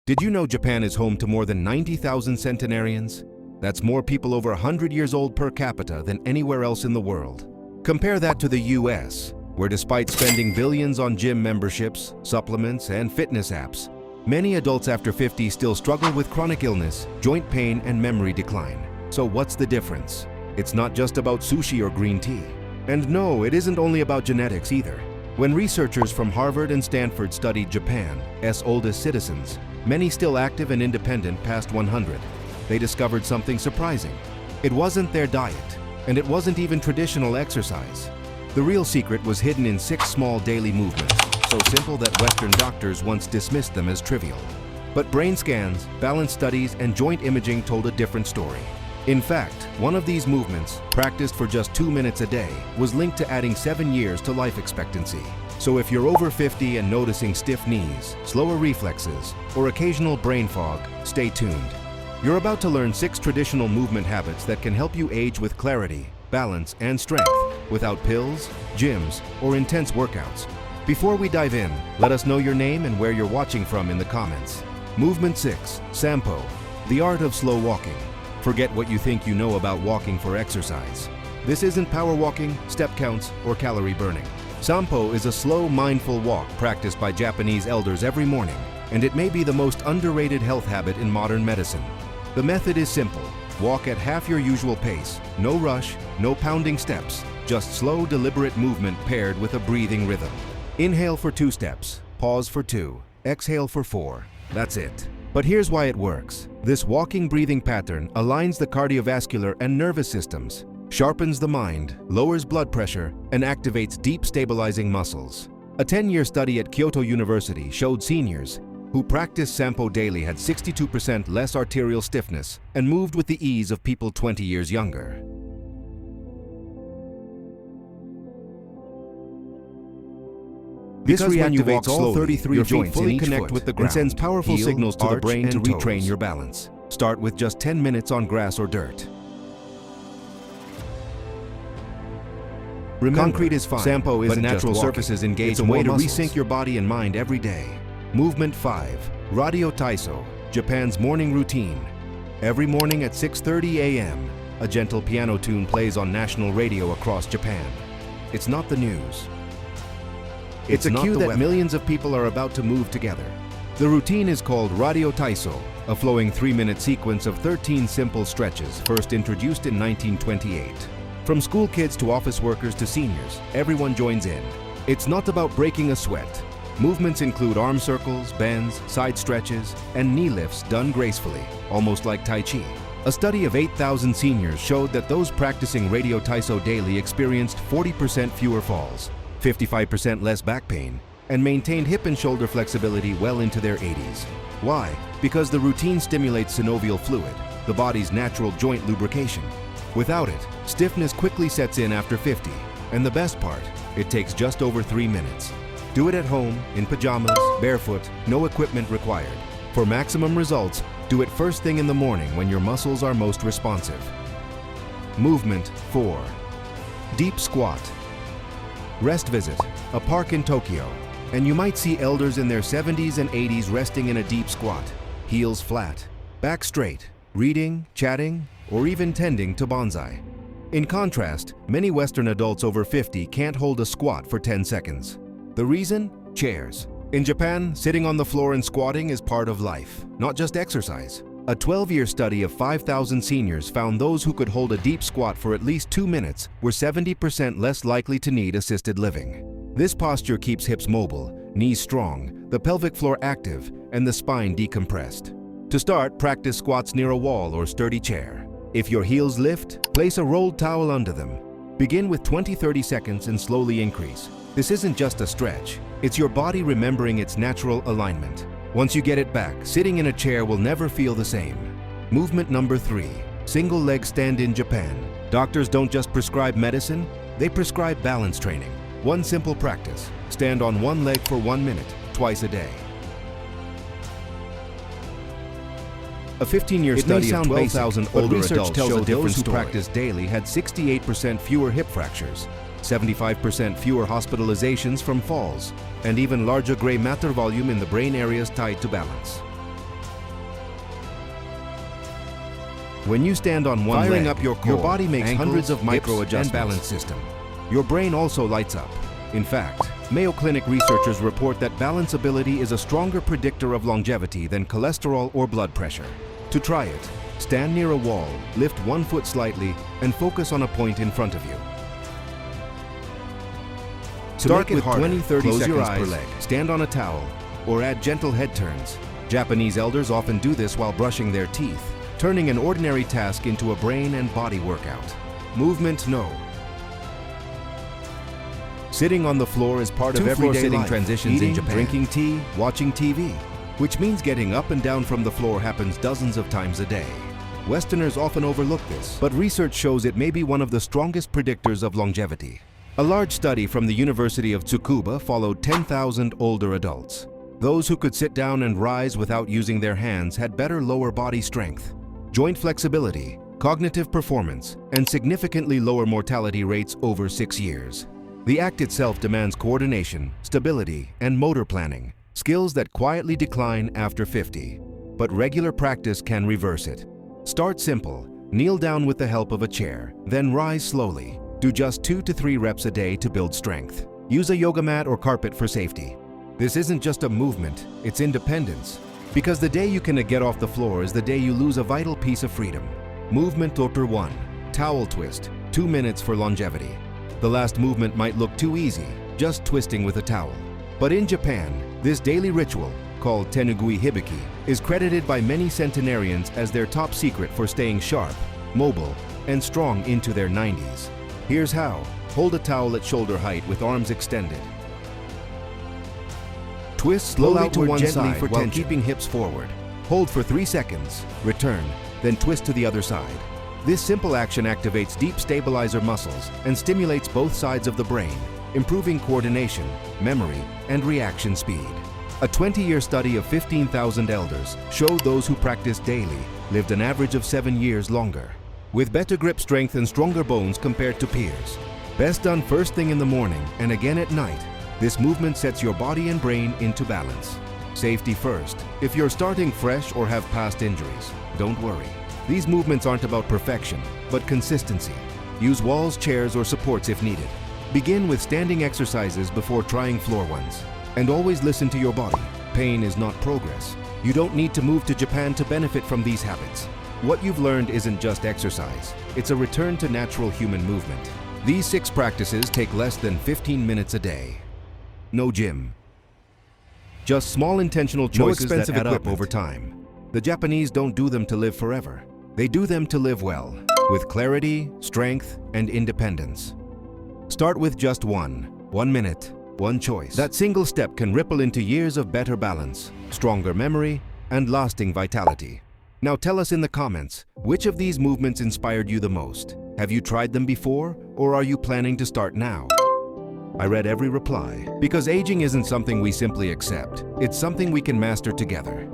Did you know Japan is home to more than 90,000 centenarians? That's more people over 100 years old per capita than anywhere else in the world. Compare that to the US, where despite spending billions on gym memberships, supplements, and fitness apps, many adults after 50 still struggle with chronic illness, joint pain, and memory decline. So what's the difference? It's not just about sushi or green tea. And no, it isn't only about genetics either. When researchers from Harvard and Stanford studied Japan's oldest citizens, many still active and independent past 100, they discovered something surprising. It wasn't their diet, and it wasn't even traditional exercise. The real secret was hidden in 6 small daily movements, so simple that Western doctors once dismissed them as trivial. But brain scans, balance studies, and joint imaging told a different story. In fact, one of these movements, practiced for just 2 minutes a day, was linked to adding 7 years to life expectancy. So if you're over 50 and noticing stiff knees, slower reflexes, or occasional brain fog, stay tuned. You're about to learn 6 traditional movement habits that can help you age with clarity, balance, and strength, without pills, gyms, or intense workouts. Before we dive in, let us know your name and where you're watching from in the comments. Movement 6, Sampo, the art of slow walking. Forget what you think you know about walking for exercise. This isn't power walking, step counts, or calorie burning. Sampo is a slow, mindful walk practiced by Japanese elders every morning, and it may be the most underrated health habit in modern medicine. The method is simple. Walk at half your usual pace. No rush, no pounding steps, just slow, deliberate movement paired with a breathing rhythm. Inhale for 2 steps, pause for 2, exhale for 4. That's it. But here's why it works. This walking breathing pattern aligns the cardiovascular and nervous systems, sharpens the mind, lowers blood pressure, and activates deep stabilizing muscles. A 10-year study at Kyoto University showed seniors who practiced Sampo daily had 62% less arterial stiffness and moved with the ease of people 20 years younger. This reactivates all 33 joints in each foot and sends powerful signals to the brain to retrain your balance. Start with just 10 minutes on grass or dirt. Remember, concrete is fine, Sampo isn't but natural surfaces engage it's a way to resync your body and mind every day. Movement 5, Radio Taiso, Japan's morning routine. Every morning at 6:30 a.m., a gentle piano tune plays on national radio across Japan. It's not the news. It's a cue that millions of people are about to move together. The routine is called Radio Taiso, a flowing 3-minute sequence of 13 simple stretches, first introduced in 1928. From school kids to office workers to seniors, everyone joins in. It's not about breaking a sweat. Movements include arm circles, bends, side stretches, and knee lifts done gracefully, almost like Tai Chi. A study of 8,000 seniors showed that those practicing Radio Taiso daily experienced 40% fewer falls, 55% less back pain, and maintained hip and shoulder flexibility well into their 80s. Why? Because the routine stimulates synovial fluid, the body's natural joint lubrication. Without it, stiffness quickly sets in after 50, and the best part, it takes just over 3 minutes. Do it at home, in pajamas, barefoot, no equipment required. For maximum results, do it first thing in the morning when your muscles are most responsive. Movement 4. Deep squat. Rest visit, a park in Tokyo, and you might see elders in their 70s and 80s resting in a deep squat, heels flat, back straight, reading, chatting, or even tending to bonsai. In contrast, many Western adults over 50 can't hold a squat for 10 seconds. The reason? Chairs. In Japan, sitting on the floor and squatting is part of life, not just exercise. A 12-year study of 5,000 seniors found those who could hold a deep squat for at least 2 minutes were 70% less likely to need assisted living. This posture keeps hips mobile, knees strong, the pelvic floor active, and the spine decompressed. To start, practice squats near a wall or sturdy chair. If your heels lift, place a rolled towel under them. Begin with 20-30 seconds and slowly increase. This isn't just a stretch, it's your body remembering its natural alignment. Once you get it back, sitting in a chair will never feel the same. Movement number 3, single leg stand in Japan. Doctors don't just prescribe medicine, they prescribe balance training. One simple practice, stand on one leg for 1 minute, twice a day. A 15-year study of 12,000 older adults showed those who practiced daily had 68% fewer hip fractures, 75% fewer hospitalizations from falls, and even larger gray matter volume in the brain areas tied to balance. When you stand on one leg, up your body makes ankles, hundreds of micro hips, adjustments. and balance system. Your brain also lights up. In fact, Mayo Clinic researchers report that balance ability is a stronger predictor of longevity than cholesterol or blood pressure. To try it, stand near a wall, lift one foot slightly, and focus on a point in front of you. Start with 20-30 seconds per leg. Stand on a towel, or add gentle head turns. Japanese elders often do this while brushing their teeth, turning an ordinary task into a brain and body workout. Movement no. Sitting on the floor is part of everyday sitting life. transitions Eating, in Japan. drinking tea, watching TV, which means getting up and down from the floor happens dozens of times a day. Westerners often overlook this, but research shows it may be one of the strongest predictors of longevity. A large study from the University of Tsukuba followed 10,000 older adults. Those who could sit down and rise without using their hands had better lower body strength, joint flexibility, cognitive performance, and significantly lower mortality rates over 6 years. The act itself demands coordination, stability, and motor planning, skills that quietly decline after 50. But regular practice can reverse it. Start simple. Kneel down with the help of a chair, then rise slowly. Do just 2 to 3 reps a day to build strength. Use a yoga mat or carpet for safety. This isn't just a movement, it's independence. Because the day you can get off the floor is the day you lose a vital piece of freedom. Movement Doctor 1. Towel twist. 2 minutes for longevity. The last movement might look too easy, just twisting with a towel. But in Japan, this daily ritual, called tenugui hibiki, is credited by many centenarians as their top secret for staying sharp, mobile, and strong into their 90s. Here's how. Hold a towel at shoulder height with arms extended. Twist slowly to one side while keeping hips forward. Hold for 3 seconds, return, then twist to the other side. This simple action activates deep stabilizer muscles and stimulates both sides of the brain, improving coordination, memory, and reaction speed. A 20-year study of 15,000 elders showed those who practiced daily lived an average of 7 years longer, with better grip strength and stronger bones compared to peers. Best done first thing in the morning and again at night. This movement sets your body and brain into balance. Safety first. If you're starting fresh or have past injuries, don't worry. These movements aren't about perfection, but consistency. Use walls, chairs, or supports if needed. Begin with standing exercises before trying floor ones. And always listen to your body. Pain is not progress. You don't need to move to Japan to benefit from these habits. What you've learned isn't just exercise. It's a return to natural human movement. These 6 practices take less than 15 minutes a day. No gym. Just small intentional choices that add up over time. The Japanese don't do them to live forever. They do them to live well, with clarity, strength, and independence. Start with just 1 minute, 1 choice. That single step can ripple into years of better balance, stronger memory, and lasting vitality. Now tell us in the comments, which of these movements inspired you the most? Have you tried them before, or are you planning to start now? I read every reply, because aging isn't something we simply accept. It's something we can master together.